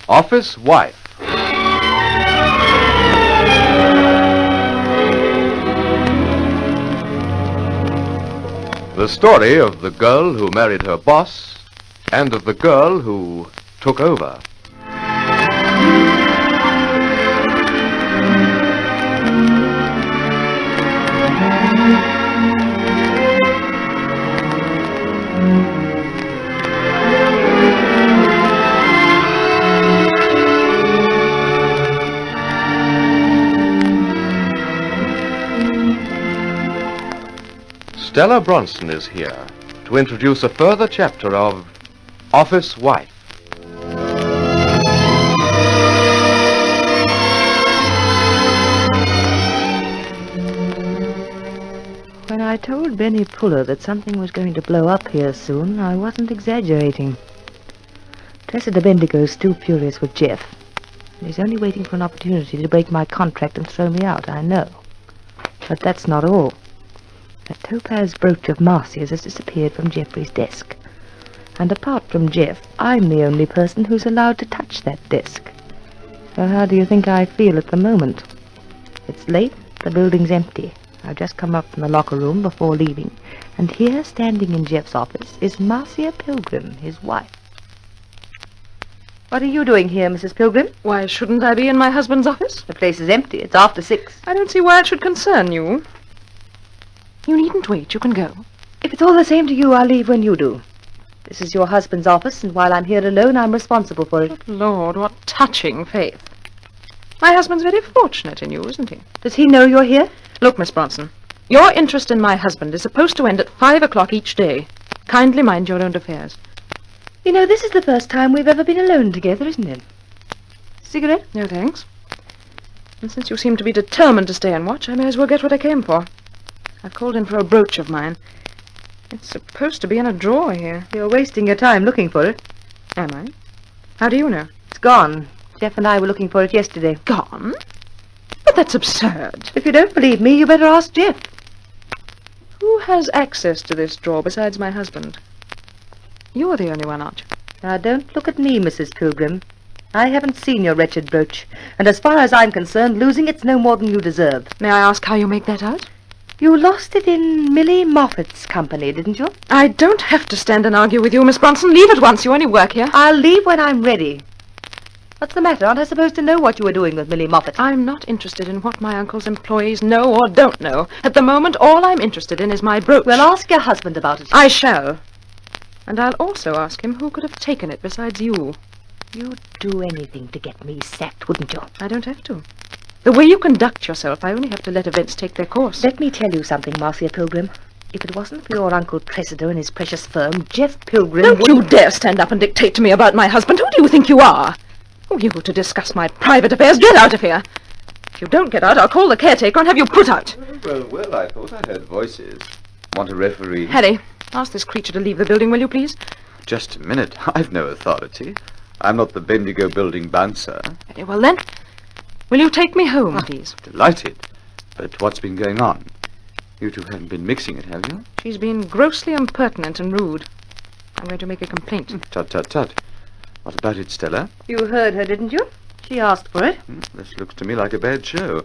Office Wife. The story of the girl who married her boss and of the girl who took over. Stella Bronson is here to introduce a further chapter of Office Wife. When I told Benny Puller that something was going to blow up here soon, I wasn't exaggerating. Cressida Bendigo's still furious with Jeff. He's only waiting for an opportunity to break my contract and throw me out, I know. But that's not all. A topaz brooch of Marcia's has disappeared from Geoffrey's desk. And apart from Jeff, I'm the only person who's allowed to touch that desk. So how do you think I feel at the moment? It's late, the building's empty. I've just come up from the locker room before leaving, and here, standing in Jeff's office, is Marcia Pilgrim, his wife. What are you doing here, Mrs. Pilgrim? Why shouldn't I be in my husband's office? The place is empty. It's after 6. I don't see why it should concern you. You needn't wait. You can go. If it's all the same to you, I'll leave when you do. This is your husband's office, and while I'm here alone, I'm responsible for it. Good Lord, what touching faith. My husband's very fortunate in you, isn't he? Does he know you're here? Look, Miss Bronson, your interest in my husband is supposed to end at 5 o'clock each day. Kindly mind your own affairs. You know, this is the first time we've ever been alone together, isn't it? Cigarette? No, thanks. And since you seem to be determined to stay and watch, I may as well get what I came for. I've called in for a brooch of mine. It's supposed to be in a drawer here. You're wasting your time looking for it. Am I? How do you know? It's gone. Jeff and I were looking for it yesterday. Gone? But that's absurd. If you don't believe me, you better ask Jeff. Who has access to this drawer besides my husband? You're the only one, aren't you? Now, don't look at me, Mrs. Pilgrim. I haven't seen your wretched brooch, and as far as I'm concerned, losing it's no more than you deserve. May I ask how you make that out? You lost it in Millie Moffat's company, didn't you? I don't have to stand and argue with you, Miss Bronson. Leave at once. You only work here. I'll leave when I'm ready. What's the matter? Aren't I supposed to know what you were doing with Millie Moffat? I'm not interested in what my uncle's employees know or don't know. At the moment, all I'm interested in is my brooch. Well, ask your husband about it. I shall. And I'll also ask him who could have taken it besides you. You'd do anything to get me sacked, wouldn't you? I don't have to. The way you conduct yourself, I only have to let events take their course. Let me tell you something, Marcia Pilgrim. If it wasn't for your Uncle Cressida and his precious firm, Jeff Pilgrim Don't you dare stand up and dictate to me about my husband. Who do you think you are? Oh, you to discuss my private affairs. Get out of here. If you don't get out, I'll call the caretaker and have you put out. Well, I thought I heard voices. Want a referee? Harry, ask this creature to leave the building, will you, please? Just a minute. I've no authority. I'm not the Bendigo building bouncer. Very well, then. Will you take me home, please? Delighted. But what's been going on? You two haven't been mixing it, have you? She's been grossly impertinent and rude. I'm going to make a complaint. Tut, tut, tut. What about it, Stella? You heard her, didn't you? She asked for it. This looks to me like a bad show.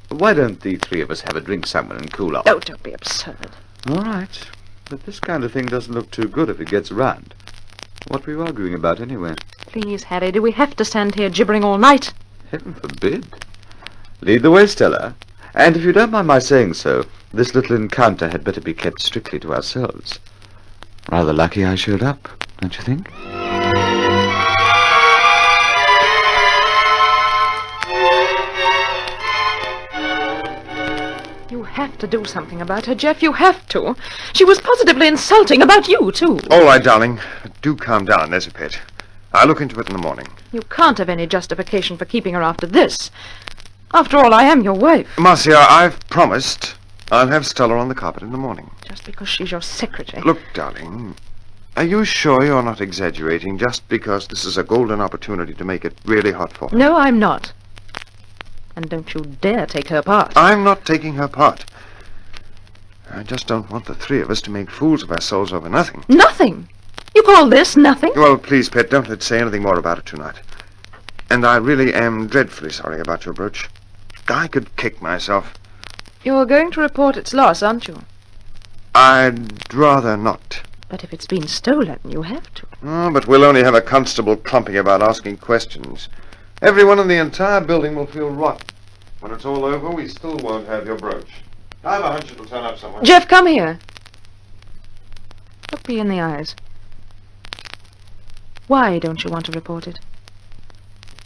Why don't the three of us have a drink somewhere and cool off? Oh, don't be absurd. All right. But this kind of thing doesn't look too good if it gets around. What were you arguing about, anyway? Please, Harry, do we have to stand here gibbering all night? Heaven forbid. Lead the way, Stella. And if you don't mind my saying so, this little encounter had better be kept strictly to ourselves. Rather lucky I showed up, don't you think? You have to do something about her, Jeff. You have to. She was positively insulting about you, too. All right, darling. Do calm down, there's a pet. I'll look into it in the morning. You can't have any justification for keeping her after this. After all, I am your wife. Marcia, I've promised I'll have Stella on the carpet in the morning. Just because she's your secretary. Look, darling, are you sure you're not exaggerating just because this is a golden opportunity to make it really hot for her? No, I'm not. And don't you dare take her part. I'm not taking her part. I just don't want the three of us to make fools of ourselves over nothing. Nothing? You call this nothing? Well, please, Pet, don't let's say anything more about it tonight. And I really am dreadfully sorry about your brooch. I could kick myself. You're going to report its loss, aren't you? I'd rather not. But if it's been stolen, you have to. Oh, but we'll only have a constable clumping about asking questions. Everyone in the entire building will feel rotten. When it's all over, we still won't have your brooch. I have a hunch it'll turn up somewhere. Jeff, come here. Look me in the eyes. Why don't you want to report it?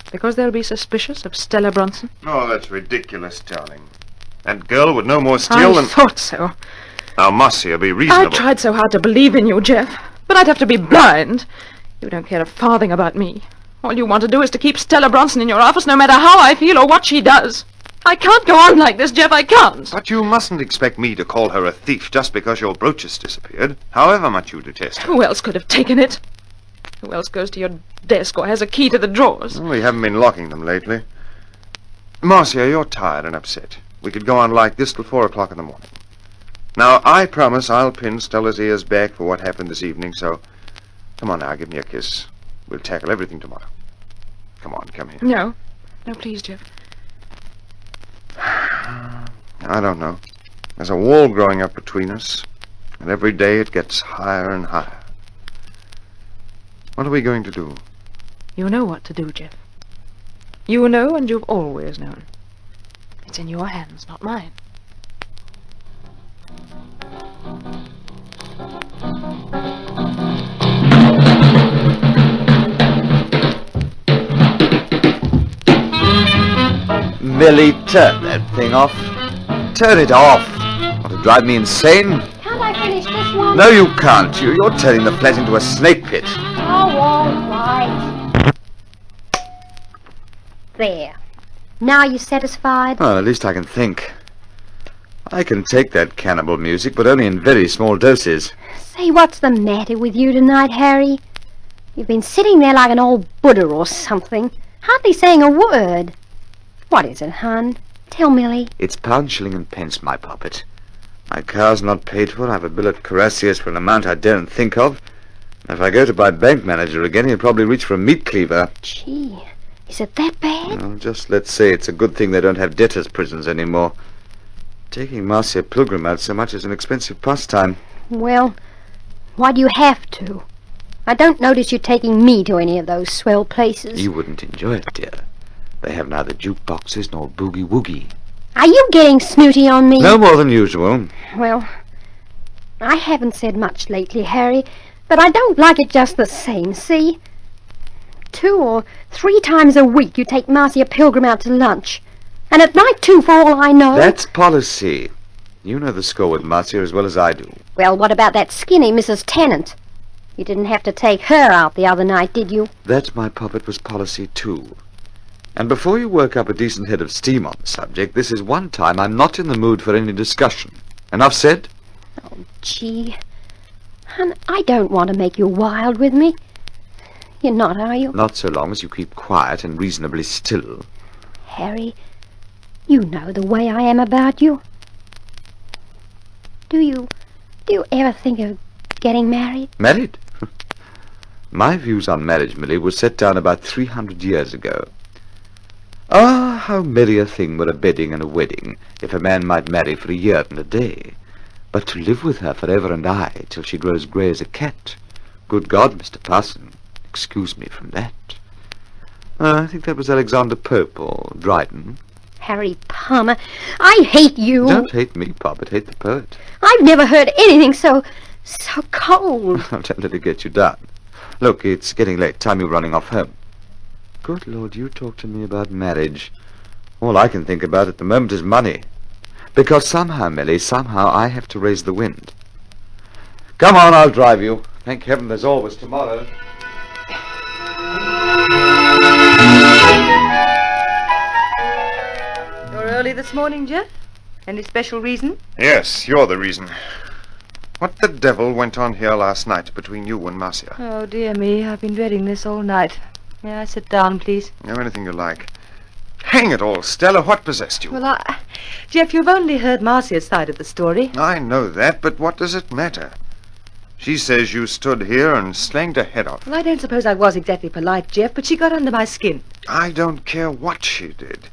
Because they'll be suspicious of Stella Bronson? Oh, that's ridiculous, darling. That girl would no more steal than... I thought so. Now, Marcia, be reasonable. I tried so hard to believe in you, Jeff, but I'd have to be blind. You don't care a farthing about me. All you want to do is to keep Stella Bronson in your office no matter how I feel or what she does. I can't go on like this, Jeff, I can't. But you mustn't expect me to call her a thief just because your brooch has disappeared, however much you detest her. Who else could have taken it? Who else goes to your desk or has a key to the drawers? Well, we haven't been locking them lately. Marcia, you're tired and upset. We could go on like this till 4 o'clock in the morning. Now, I promise I'll pin Stella's ears back for what happened this evening, so... Come on now, give me a kiss. We'll tackle everything tomorrow. Come on, come here. No. No, please, Jeff. I don't know. There's a wall growing up between us, and every day it gets higher and higher. What are we going to do? You know what to do, Jeff. You know, and you've always known. It's in your hands, not mine. Millie, turn that thing off. Turn it off. Want to drive me insane? Can't I finish this one? No, you can't. You're turning the flat into a snake pit. Oh, all right. There. Now you satisfied? Well, at least I can think. I can take that cannibal music, but only in very small doses. Say, what's the matter with you tonight, Harry? You've been sitting there like an old Buddha or something, hardly saying a word. What is it, hon? Tell Millie. It's pound, shilling, and pence, my puppet. My car's not paid for. I have a bill at Carrassius for an amount I daren't think of. If I go to buy bank manager again, he'll probably reach for a meat cleaver. Gee, is it that bad? Well, just let's say it's a good thing they don't have debtors' prisons anymore. Taking Marcia Pilgrim out so much is an expensive pastime. Well, why do you have to? I don't notice you taking me to any of those swell places. You wouldn't enjoy it, dear. They have neither jukeboxes nor boogie-woogie. Are you getting snooty on me? No more than usual. Well, I haven't said much lately, Harry, but I don't like it just the same, see? 2 or 3 times a week you take Marcia Pilgrim out to lunch. And at night, too, for all I know. That's policy. You know the score with Marcia as well as I do. Well, what about that skinny Mrs. Tennant? You didn't have to take her out the other night, did you? That, my puppet, was policy, too. And before you work up a decent head of steam on the subject, this is one time I'm not in the mood for any discussion. Enough said? Oh, gee. Hon, I don't want to make you wild with me. You're not, are you? Not so long as you keep quiet and reasonably still. Harry, you know the way I am about you. Do you ever think of getting married? Married? My views on marriage, Millie, were set down about 300 years ago. Ah, how merry a thing were a bedding and a wedding, if a man might marry for a year and a day. But to live with her forever and aye, till she grows grey as a cat. Good God, Mr. Parson, excuse me from that. I think that was Alexander Pope or Dryden. Harry Palmer, I hate you. Don't hate me, Poppet, hate the poet. I've never heard anything so cold. Don't let it get you down. Look, it's getting late. Time you're running off home. Good Lord, you talk to me about marriage. All I can think about at the moment is money. Because somehow, Millie, somehow I have to raise the wind. Come on, I'll drive you. Thank heaven there's always tomorrow. You're early this morning, Jeff? Any special reason? Yes, you're the reason. What the devil went on here last night between you and Marcia? Oh, dear me, I've been dreading this all night. May I sit down, please? Anything you like. Hang it all, Stella, what possessed you? Well, Jeff, you've only heard Marcia's side of the story. I know that, but what does it matter? She says you stood here and slanged her head off. Well, I don't suppose I was exactly polite, Jeff, but she got under my skin. I don't care what she did.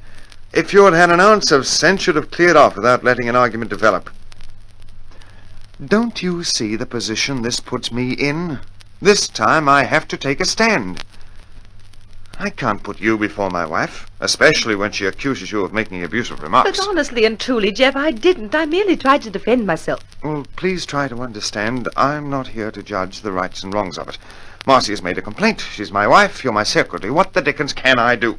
If you had had an ounce of sense, you'd have cleared off without letting an argument develop. Don't you see the position this puts me in? This time I have to take a stand. I can't put you before my wife, especially when she accuses you of making abusive remarks. But honestly and truly, Jeff, I didn't. I merely tried to defend myself. Well, please try to understand. I'm not here to judge the rights and wrongs of it. Marcia's made a complaint. She's my wife. You're my secretary. What the dickens can I do?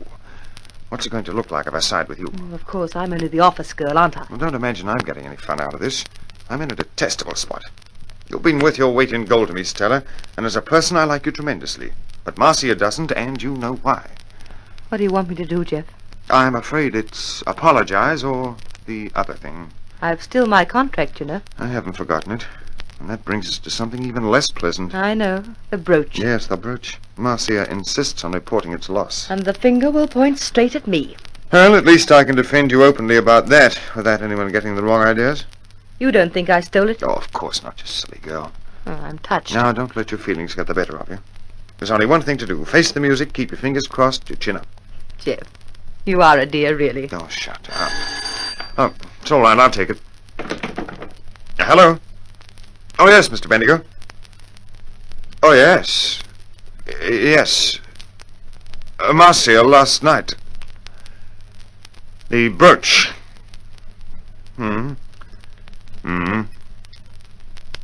What's it going to look like if I side with you? Well, of course, I'm only the office girl, aren't I? Well, don't imagine I'm getting any fun out of this. I'm in a detestable spot. You've been worth your weight in gold to me, Stella, and as a person I like you tremendously. But Marcia doesn't, and you know why. What do you want me to do, Jeff? I'm afraid it's apologize or the other thing. I've still my contract, you know. I haven't forgotten it. And that brings us to something even less pleasant. I know. The brooch. Yes, the brooch. Marcia insists on reporting its loss. And the finger will point straight at me. Well, at least I can defend you openly about that, without anyone getting the wrong ideas. You don't think I stole it? Oh, of course not, you silly girl. Oh, I'm touched. Now, don't let your feelings get the better of you. There's only one thing to do. Face the music, keep your fingers crossed, your chin up. Jeff, you are a dear, really. Oh, shut up. Oh, it's all right, I'll take it. Hello? Oh, yes, Mr. Bendigo. Oh, yes. Yes. Marcia, last night. The brooch.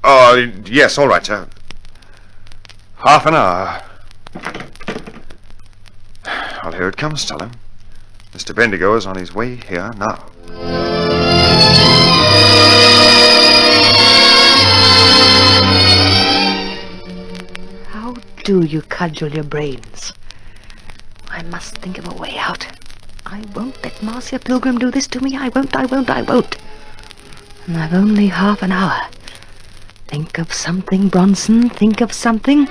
Oh, yes, all right, sir. Half an hour. Well, here it comes, Stella. Mr. Bendigo is on his way here now. How do you cudgel your brains? I must think of a way out. I won't let Marcia Pilgrim do this to me. I won't. And I've only half an hour. Think of something, Bronson. Think of something.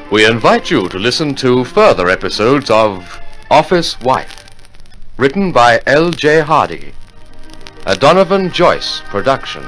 We invite you to listen to further episodes of Office Wife, written by L.J. Hardy, a Donovan Joyce production.